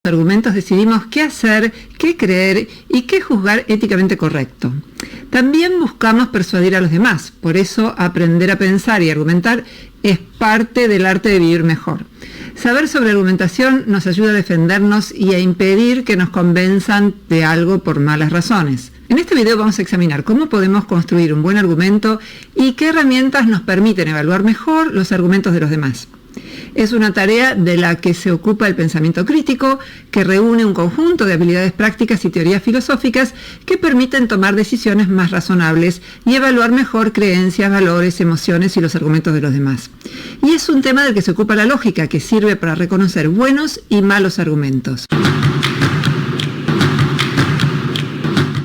argumentos decidimos qué hacer, qué creer y qué juzgar éticamente correcto. También buscamos persuadir a los demás, por eso aprender a pensar y argumentar es parte del arte de vivir mejor. Saber sobre argumentación nos ayuda a defendernos y a impedir que nos convenzan de algo por malas razones. En este video vamos a examinar cómo podemos construir un buen argumento y qué herramientas nos permiten evaluar mejor los argumentos de los demás. Es una tarea de la que se ocupa el pensamiento crítico, que reúne un conjunto de habilidades prácticas y teorías filosóficas que permiten tomar decisiones más razonables y evaluar mejor creencias, valores, emociones y los argumentos de los demás. Y es un tema del que se ocupa la lógica, que sirve para reconocer buenos y malos argumentos.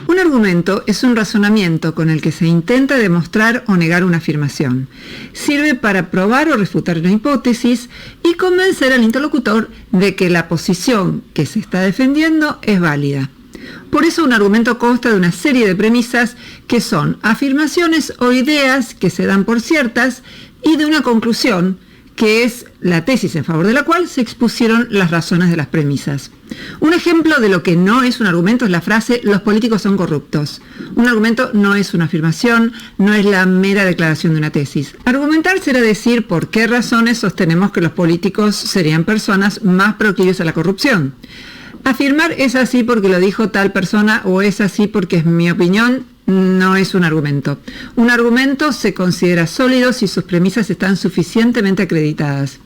Un argumento es un razonamiento con el que se intenta demostrar o negar una afirmación. Sirve para probar o refutar una hipótesis y convencer al interlocutor de que la posición que se está defendiendo es válida. Por eso un argumento consta de una serie de premisas que son afirmaciones o ideas que se dan por ciertas y de una conclusión, que es la tesis en favor de la cual se expusieron las razones de las premisas. Un ejemplo de lo que no es un argumento es la frase «los políticos son corruptos». Un argumento no es una afirmación, no es la mera declaración de una tesis. Argumentar será decir por qué razones sostenemos que los políticos serían personas más proclives a la corrupción. Afirmar es así porque lo dijo tal persona o es así porque es mi opinión. No es un argumento. Un argumento se considera sólido si sus premisas están suficientemente acreditadas.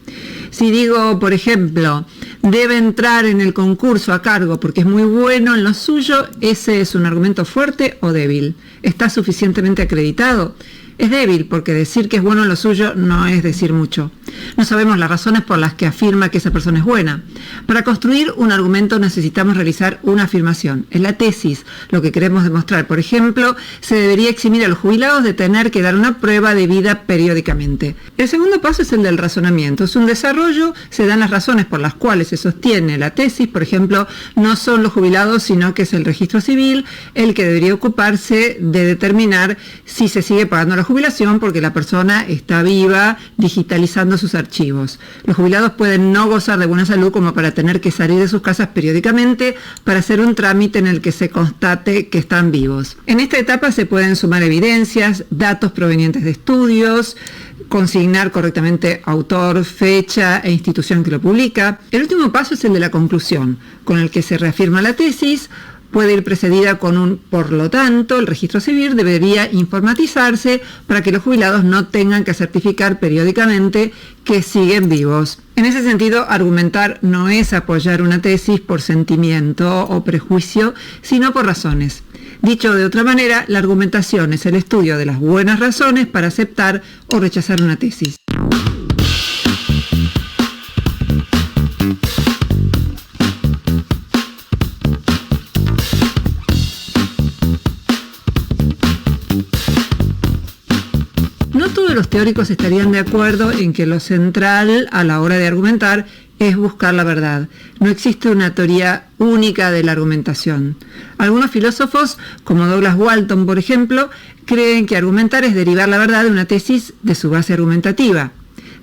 Si digo, por ejemplo, debe entrar en el concurso a cargo porque es muy bueno en lo suyo, ¿ese es un argumento fuerte o débil? ¿Está suficientemente acreditado? Es débil porque decir que es bueno en lo suyo no es decir mucho. No sabemos las razones por las que afirma que esa persona es buena. Para construir un argumento necesitamos realizar una afirmación. Es la tesis, lo que queremos demostrar. Por ejemplo, se debería eximir a los jubilados de tener que dar una prueba de vida periódicamente. El segundo paso es el del razonamiento. Es un desarrollo, se dan las razones por las cuales se sostiene la tesis. Por ejemplo, no son los jubilados, sino que es el registro civil el que debería ocuparse de determinar si se sigue pagando la jubilación porque la persona está viva digitalizando sus archivos. Los jubilados pueden no gozar de buena salud como para tener que salir de sus casas periódicamente para hacer un trámite en el que se constate que están vivos. En esta etapa se pueden sumar evidencias, datos provenientes de estudios, consignar correctamente autor, fecha e institución que lo publica. El último paso es el de la conclusión, con el que se reafirma la tesis. Puede ir precedida con un por lo tanto. El registro civil debería informatizarse para que los jubilados no tengan que certificar periódicamente que siguen vivos. En ese sentido, argumentar no es apoyar una tesis por sentimiento o prejuicio, sino por razones. Dicho de otra manera, la argumentación es el estudio de las buenas razones para aceptar o rechazar una tesis. No todos los teóricos estarían de acuerdo en que lo central a la hora de argumentar es buscar la verdad. No existe una teoría única de la argumentación. Algunos filósofos, como Douglas Walton, por ejemplo, creen que argumentar es derivar la verdad de una tesis de su base argumentativa.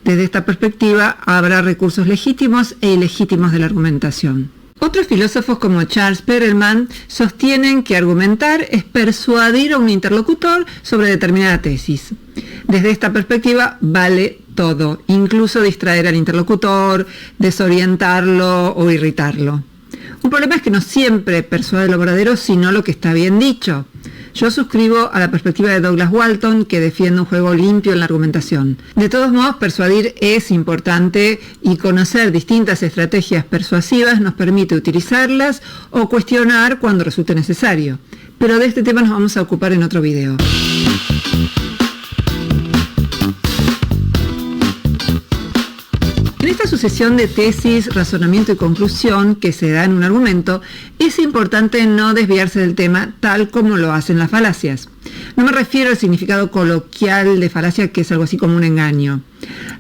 Desde esta perspectiva, habrá recursos legítimos e ilegítimos de la argumentación. Otros filósofos como Charles Perelman sostienen que argumentar es persuadir a un interlocutor sobre determinada tesis. Desde esta perspectiva vale todo, incluso distraer al interlocutor, desorientarlo o irritarlo. Un problema es que no siempre persuade lo verdadero, sino lo que está bien dicho. Yo suscribo a la perspectiva de Douglas Walton, que defiende un juego limpio en la argumentación. De todos modos, persuadir es importante y conocer distintas estrategias persuasivas nos permite utilizarlas o cuestionar cuando resulte necesario. Pero de este tema nos vamos a ocupar en otro video. En esta sucesión de tesis, razonamiento y conclusión que se da en un argumento, es importante no desviarse del tema tal como lo hacen las falacias. No me refiero al significado coloquial de falacia, que es algo así como un engaño.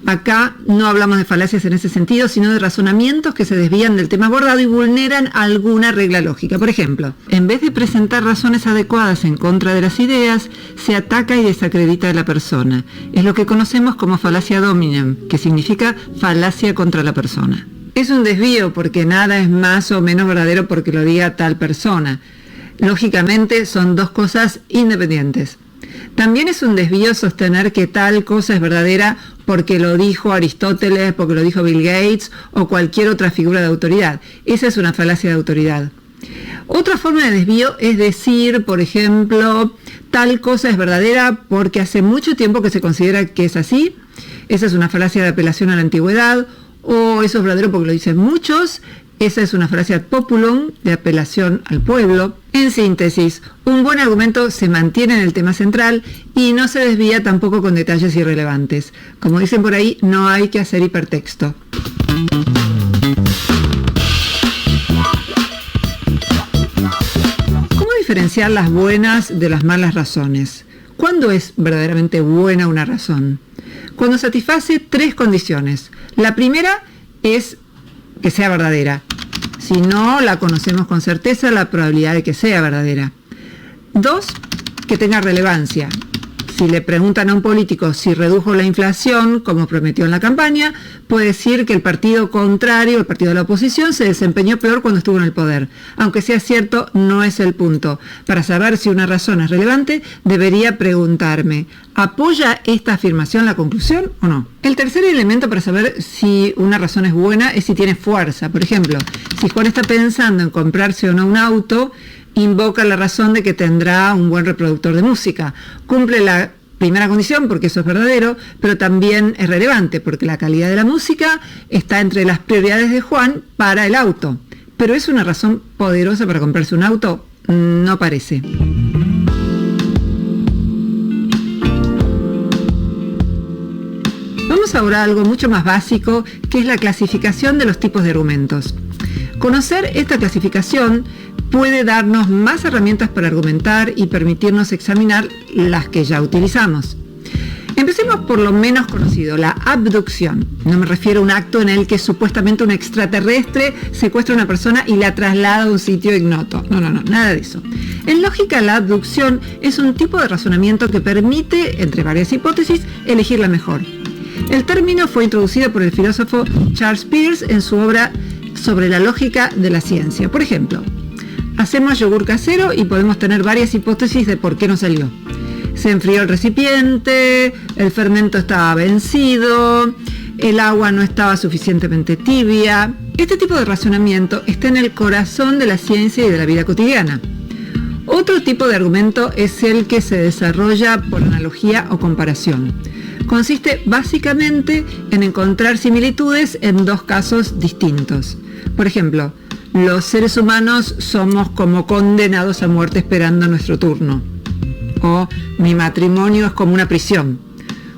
Acá no hablamos de falacias en ese sentido, sino de razonamientos que se desvían del tema abordado y vulneran alguna regla lógica. Por ejemplo, en vez de presentar razones adecuadas en contra de las ideas, se ataca y desacredita a la persona. Es lo que conocemos como falacia ad hominem, que significa falacia contra la persona. Es un desvío porque nada es más o menos verdadero porque lo diga tal persona. Lógicamente son dos cosas independientes. También es un desvío sostener que tal cosa es verdadera porque lo dijo Aristóteles, porque lo dijo Bill Gates o cualquier otra figura de autoridad. Esa es una falacia de autoridad. Otra forma de desvío es decir, por ejemplo, tal cosa es verdadera porque hace mucho tiempo que se considera que es así. Esa es una falacia de apelación a la antigüedad. O eso es verdadero porque lo dicen muchos. Esa es una falacia ad populum, de apelación al pueblo. En síntesis, un buen argumento se mantiene en el tema central y no se desvía tampoco con detalles irrelevantes. Como dicen por ahí, no hay que hacer hipertexto. ¿Cómo diferenciar las buenas de las malas razones? ¿Cuándo es verdaderamente buena una razón? Cuando satisface tres condiciones. La primera es que sea verdadera. Si no la conocemos con certeza, la probabilidad de que sea verdadera. 2, que tenga relevancia. Si le preguntan a un político si redujo la inflación, como prometió en la campaña, puede decir que el partido contrario, el partido de la oposición, se desempeñó peor cuando estuvo en el poder. Aunque sea cierto, no es el punto. Para saber si una razón es relevante, debería preguntarme, ¿apoya esta afirmación la conclusión o no? El tercer elemento para saber si una razón es buena es si tiene fuerza. Por ejemplo, si Juan está pensando en comprarse o no un auto, invoca la razón de que tendrá un buen reproductor de música. Cumple la primera condición porque eso es verdadero, pero también es relevante porque la calidad de la música está entre las prioridades de Juan para el auto. ¿Pero es una razón poderosa para comprarse un auto? No parece. Vamos ahora a algo mucho más básico, que es la clasificación de los tipos de argumentos. Conocer esta clasificación puede darnos más herramientas para argumentar y permitirnos examinar las que ya utilizamos. Empecemos por lo menos conocido, la abducción. No me refiero a un acto en el que supuestamente un extraterrestre secuestra a una persona y la traslada a un sitio ignoto. No, nada de eso. En lógica, la abducción es un tipo de razonamiento que permite, entre varias hipótesis, elegir la mejor. El término fue introducido por el filósofo Charles Peirce en su obra sobre la lógica de la ciencia. Por ejemplo, hacemos yogur casero y podemos tener varias hipótesis de por qué no salió. Se enfrió el recipiente, el fermento estaba vencido, el agua no estaba suficientemente tibia. Este tipo de razonamiento está en el corazón de la ciencia y de la vida cotidiana. Otro tipo de argumento es el que se desarrolla por analogía o comparación. Consiste básicamente en encontrar similitudes en dos casos distintos. Por ejemplo, los seres humanos somos como condenados a muerte esperando nuestro turno. O mi matrimonio es como una prisión.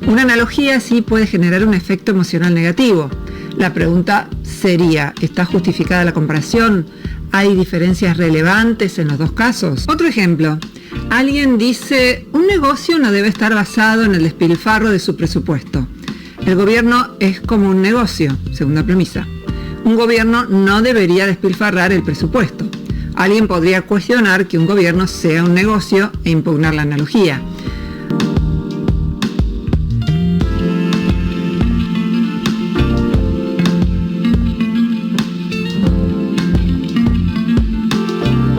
Una analogía así puede generar un efecto emocional negativo. La pregunta sería, ¿está justificada la comparación? ¿Hay diferencias relevantes en los dos casos? Otro ejemplo. Alguien dice, un negocio no debe estar basado en el despilfarro de su presupuesto. El gobierno es como un negocio, segunda premisa. Un gobierno no debería despilfarrar el presupuesto. Alguien podría cuestionar que un gobierno sea un negocio e impugnar la analogía.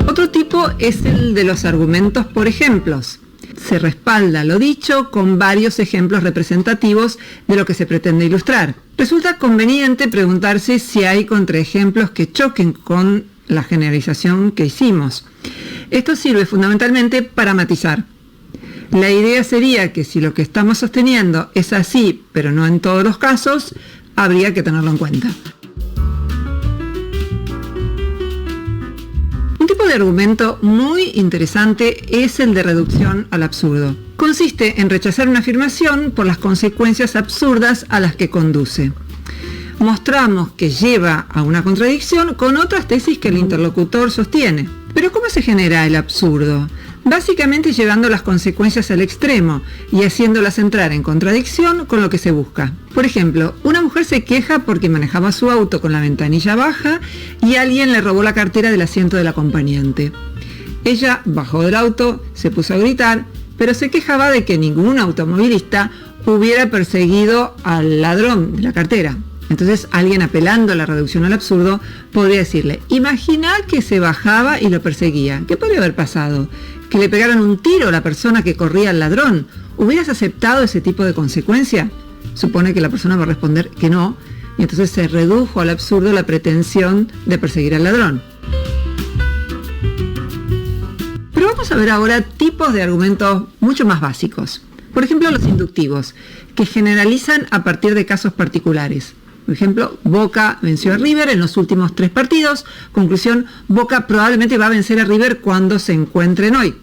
Otro tipo es el de los argumentos por ejemplos. Se respalda lo dicho con varios ejemplos representativos de lo que se pretende ilustrar. Resulta conveniente preguntarse si hay contraejemplos que choquen con la generalización que hicimos. Esto sirve fundamentalmente para matizar. La idea sería que si lo que estamos sosteniendo es así, pero no en todos los casos, habría que tenerlo en cuenta. Un tipo de argumento muy interesante es el de reducción al absurdo. Consiste en rechazar una afirmación por las consecuencias absurdas a las que conduce. Mostramos que lleva a una contradicción con otras tesis que el interlocutor sostiene. Pero ¿cómo se genera el absurdo? Básicamente llevando las consecuencias al extremo y haciéndolas entrar en contradicción con lo que se busca. Por ejemplo, una mujer se queja porque manejaba su auto con la ventanilla baja y alguien le robó la cartera del asiento del acompañante. Ella bajó del auto, se puso a gritar, pero se quejaba de que ningún automovilista hubiera perseguido al ladrón de la cartera. Entonces alguien apelando a la reducción al absurdo podría decirle, imagina que se bajaba y lo perseguía. ¿Qué podría haber pasado? Que le pegaran un tiro a la persona que corría al ladrón. ¿Hubieras aceptado ese tipo de consecuencia? Supone que la persona va a responder que no, y entonces se redujo al absurdo la pretensión de perseguir al ladrón. Pero vamos a ver ahora tipos de argumentos mucho más básicos. Por ejemplo, los inductivos, que generalizan a partir de casos particulares. Por ejemplo, Boca venció a River en los últimos 3 partidos. Conclusión, Boca probablemente va a vencer a River cuando se encuentren hoy.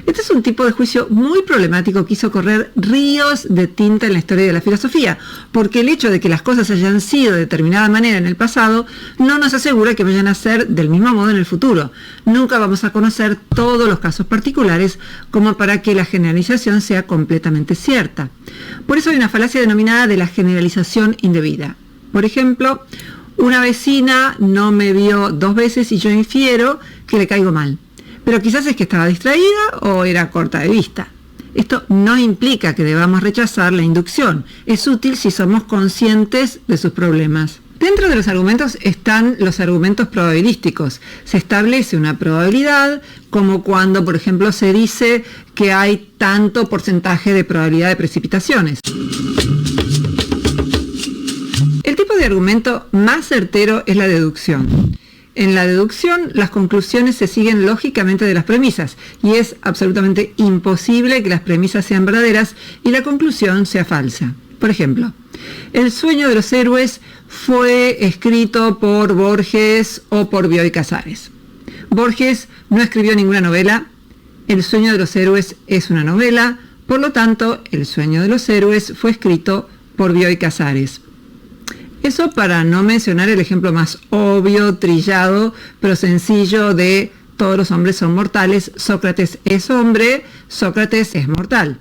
Este es un tipo de juicio muy problemático que hizo correr ríos de tinta en la historia de la filosofía, porque el hecho de que las cosas hayan sido de determinada manera en el pasado no nos asegura que vayan a ser del mismo modo en el futuro. Nunca vamos a conocer todos los casos particulares como para que la generalización sea completamente cierta. Por eso hay una falacia denominada de la generalización indebida. Por ejemplo, una vecina no me vio 2 veces y yo infiero que le caigo mal. Pero quizás es que estaba distraída o era corta de vista. Esto no implica que debamos rechazar la inducción. Es útil si somos conscientes de sus problemas. Dentro de los argumentos están los argumentos probabilísticos. Se establece una probabilidad, como cuando, por ejemplo, se dice que hay tanto porcentaje de probabilidad de precipitaciones. El tipo de argumento más certero es la deducción. En la deducción, las conclusiones se siguen lógicamente de las premisas y es absolutamente imposible que las premisas sean verdaderas y la conclusión sea falsa. Por ejemplo, El sueño de los héroes fue escrito por Borges o por Bioy Casares. Borges no escribió ninguna novela. El sueño de los héroes es una novela. Por lo tanto, El sueño de los héroes fue escrito por Bioy Casares. Eso para no mencionar el ejemplo más obvio, trillado, pero sencillo de todos los hombres son mortales. Sócrates es hombre, Sócrates es mortal.